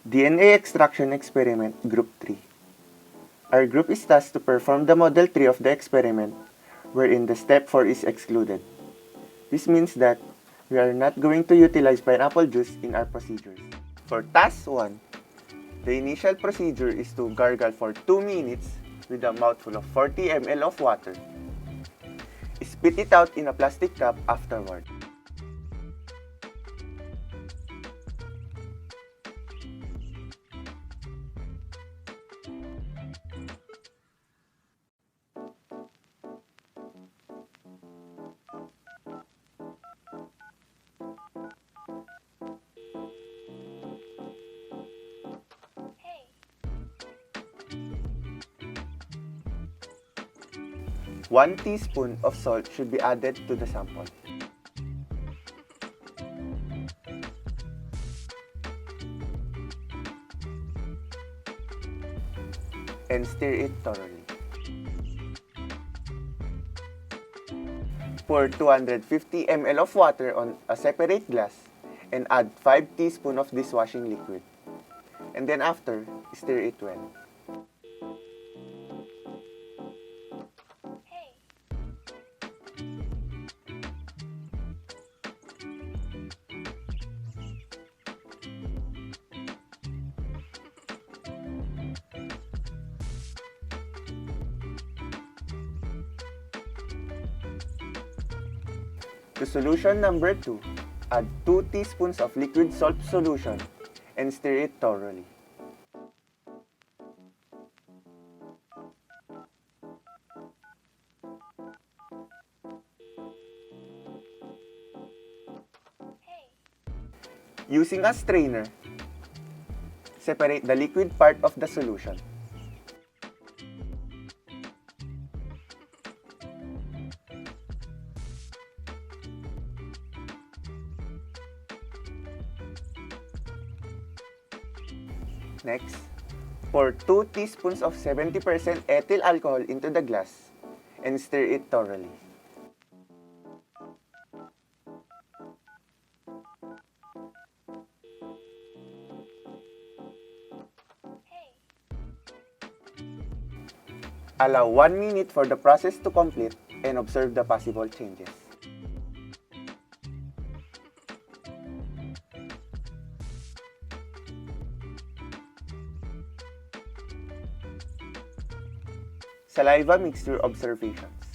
DNA extraction experiment group 3. Our group is tasked to perform the model 3 of the experiment, wherein the step 4 is excluded. This means that we are not going to utilize pineapple juice in our procedures. For task 1, the initial procedure is to gargle for 2 minutes with a mouthful of 40 ml of water. Spit it out in a plastic cup afterward. One teaspoon of salt should be added to the sample. And stir it thoroughly. Pour 250 ml of water on a separate glass and add 5 teaspoons of dishwashing liquid. And then after, stir it well. To solution number 2, add 2 teaspoons of liquid salt solution and stir it thoroughly. Using a strainer, separate the liquid part of the solution. Next, pour 2 teaspoons of 70% ethyl alcohol into the glass and stir it thoroughly. Allow 1 minute for the process to complete and observe the possible changes. Saliva mixture observations.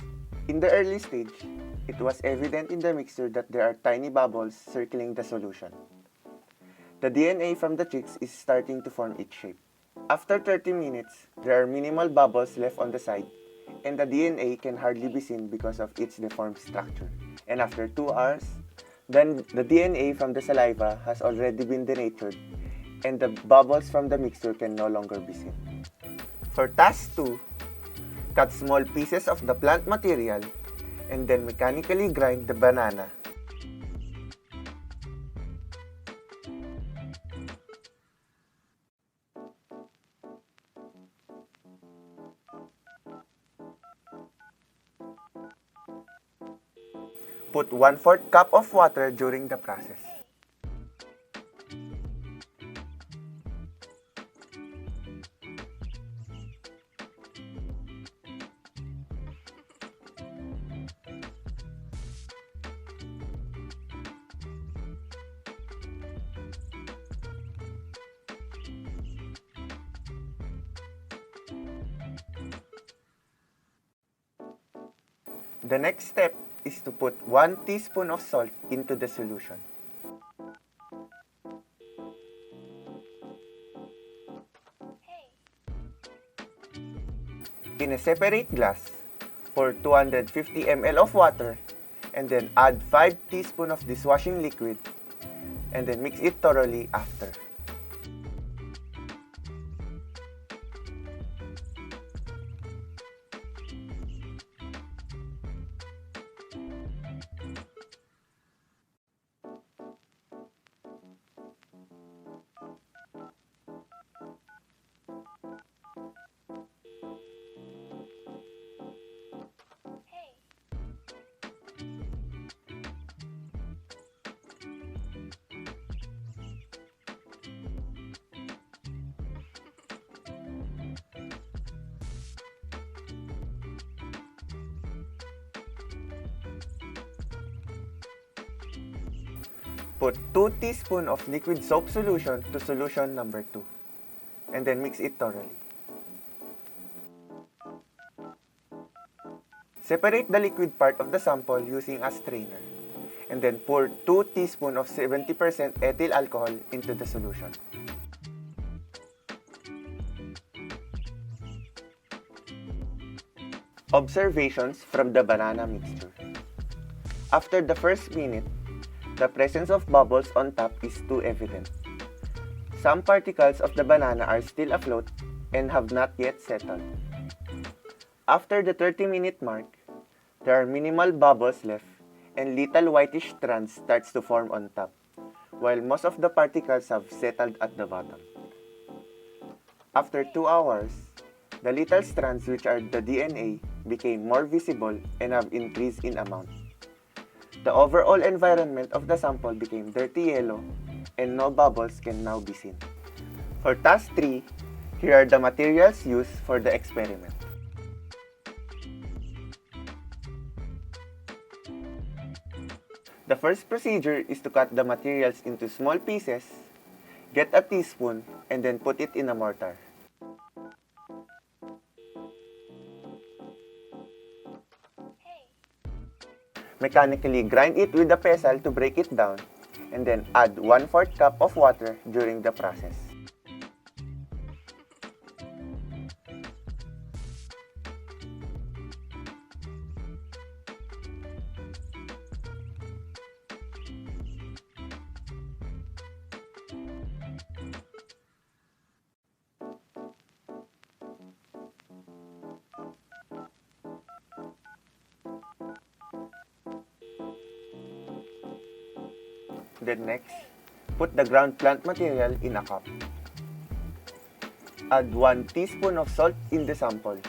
In the early stage, it was evident in the mixture that there are tiny bubbles circling the solution. The DNA from the chicks is starting to form its shape. After 30 minutes, there are minimal bubbles left on the side, and the DNA can hardly be seen because of its deformed structure. And after 2 hours, then the DNA from the saliva has already been denatured, and the bubbles from the mixture can no longer be seen. For task 2, cut small pieces of the plant material and then mechanically grind the banana. Put 1/4 cup of water during the process. The next step is to put 1 teaspoon of salt into the solution. In a separate glass, pour 250 ml of water and then add 5 teaspoons of dishwashing liquid and then mix it thoroughly after. put 2 teaspoons of liquid soap solution to solution number 2 and then mix it thoroughly. Separate the liquid part of the sample using a strainer and then pour 2 teaspoons of 70% ethyl alcohol into the solution. Observations from the banana mixture. After the first minute, the presence of bubbles on top is too evident. Some particles of the banana are still afloat and have not yet settled. After the 30-minute mark, there are minimal bubbles left and little whitish strands starts to form on top, while most of the particles have settled at the bottom. After 2 hours, the little strands, which are the DNA, became more visible and have increased in amount. The overall environment of the sample became dirty yellow and no bubbles can now be seen. For task 3, here are the materials used for the experiment. The first procedure is to cut the materials into small pieces, get a teaspoon, and then put it in a mortar. Mechanically grind it with a pestle to break it down, and then add 1/4 cup of water during the process. Then next, put the ground plant material in a cup. Add 1 teaspoon of salt in the sample.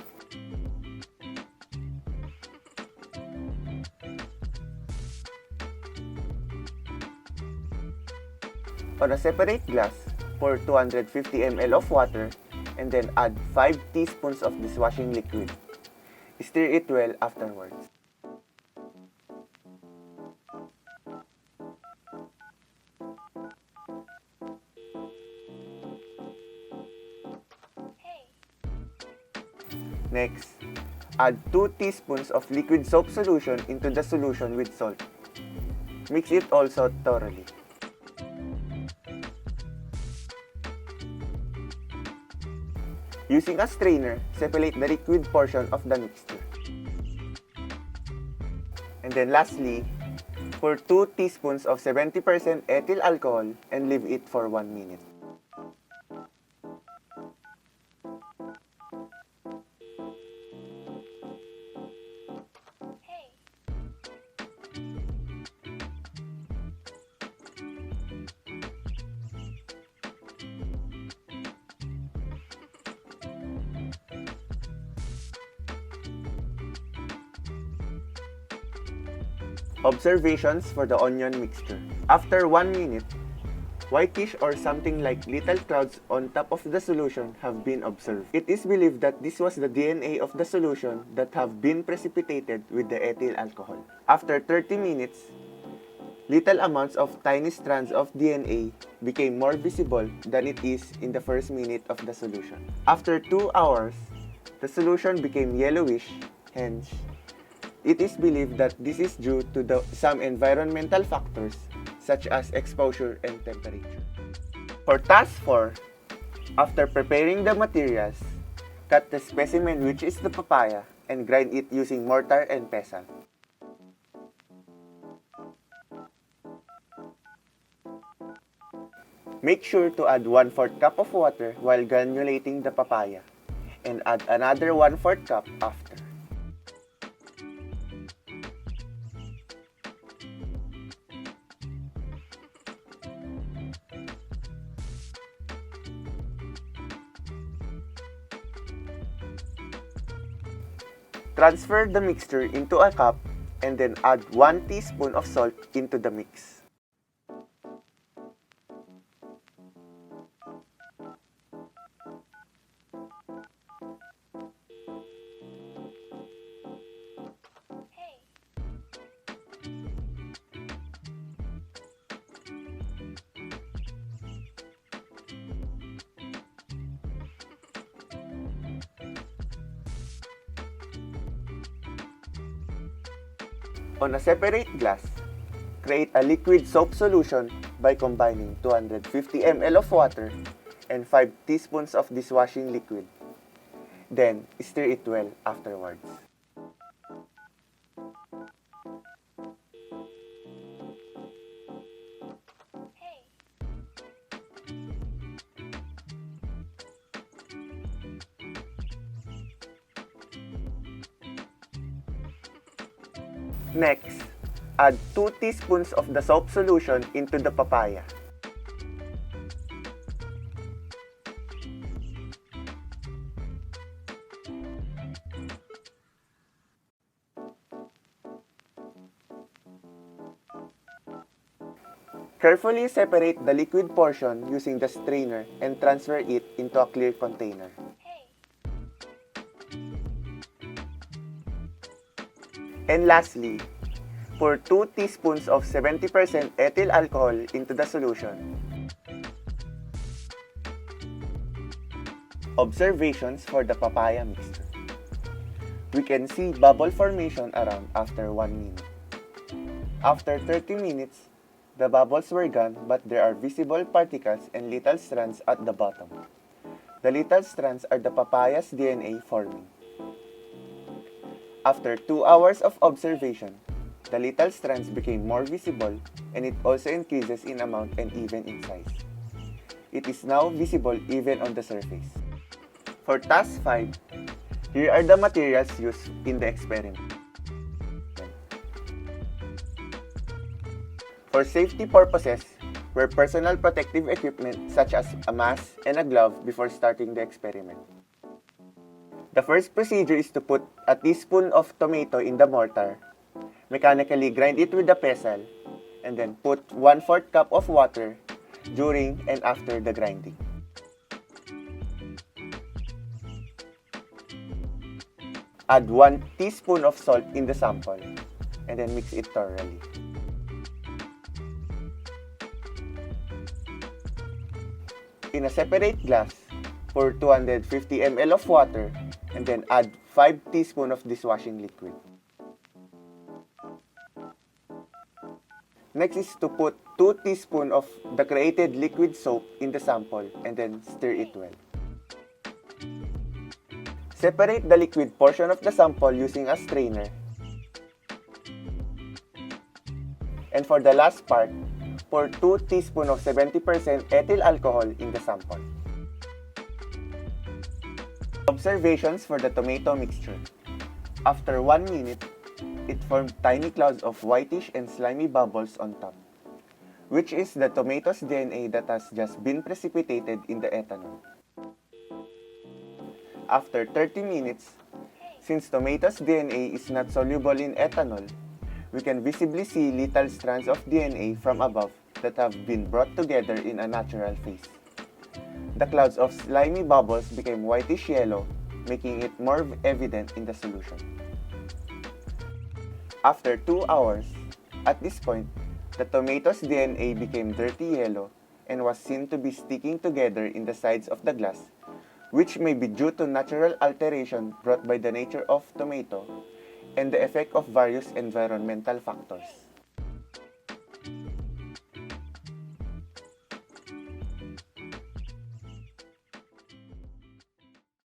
On a separate glass, pour 250 ml of water and then add 5 teaspoons of dishwashing liquid. Stir it well afterwards. Next, add 2 teaspoons of liquid soap solution into the solution with salt. Mix it also thoroughly. Using a strainer, separate the liquid portion of the mixture. And then lastly, pour 2 teaspoons of 70% ethyl alcohol and leave it for 1 minute. Observations for the onion mixture. After 1 minute, whitish or something like little clouds on top of the solution have been observed. It is believed that this was the DNA of the solution that have been precipitated with the ethyl alcohol. After 30 minutes, little amounts of tiny strands of DNA became more visible than it is in the first minute of the solution. After 2 hours, the solution became yellowish, hence, it is believed that this is due to some environmental factors such as exposure and temperature. For task 4, after preparing the materials, cut the specimen, which is the papaya, and grind it using mortar and pestle. Make sure to add 1/4 cup of water while granulating the papaya, and add another 1/4 cup after. Transfer the mixture into a cup and then add 1 teaspoon of salt into the mix. On a separate glass, create a liquid soap solution by combining 250 ml of water and 5 teaspoons of dishwashing liquid. Then, stir it well afterwards. Next, add 2 teaspoons of the soap solution into the papaya. Carefully separate the liquid portion using the strainer and transfer it into a clear container. And lastly, pour 2 teaspoons of 70% ethyl alcohol into the solution. Observations for the papaya mixture. We can see bubble formation around after 1 minute. After 30 minutes, the bubbles were gone but there are visible particles and little strands at the bottom. The little strands are the papaya's DNA forming. After 2 hours of observation, the little strands became more visible and it also increases in amount and even in size. It is now visible even on the surface. For task 5, here are the materials used in the experiment. For safety purposes, wear personal protective equipment such as a mask and a glove before starting the experiment. The first procedure is to put a teaspoon of tomato in the mortar, mechanically grind it with a pestle, and then put 1/4 cup of water during and after the grinding. Add 1 teaspoon of salt in the sample, and then mix it thoroughly. In a separate glass, pour 250 ml of water and then add 5 teaspoons of dishwashing liquid. Next is to put 2 teaspoons of the created liquid soap in the sample and then stir it well. Separate the liquid portion of the sample using a strainer. And for the last part, pour 2 teaspoons of 70% ethyl alcohol in the sample. Observations for the tomato mixture. After 1 minute, it formed tiny clouds of whitish and slimy bubbles on top, which is the tomato's DNA that has just been precipitated in the ethanol. After 30 minutes, since tomato's DNA is not soluble in ethanol, we can visibly see little strands of DNA from above that have been brought together in a natural phase. The clouds of slimy bubbles became whitish yellow, making it more evident in the solution. After 2 hours, at this point, the tomato's DNA became dirty yellow and was seen to be sticking together in the sides of the glass, which may be due to natural alteration brought by the nature of tomato and the effect of various environmental factors.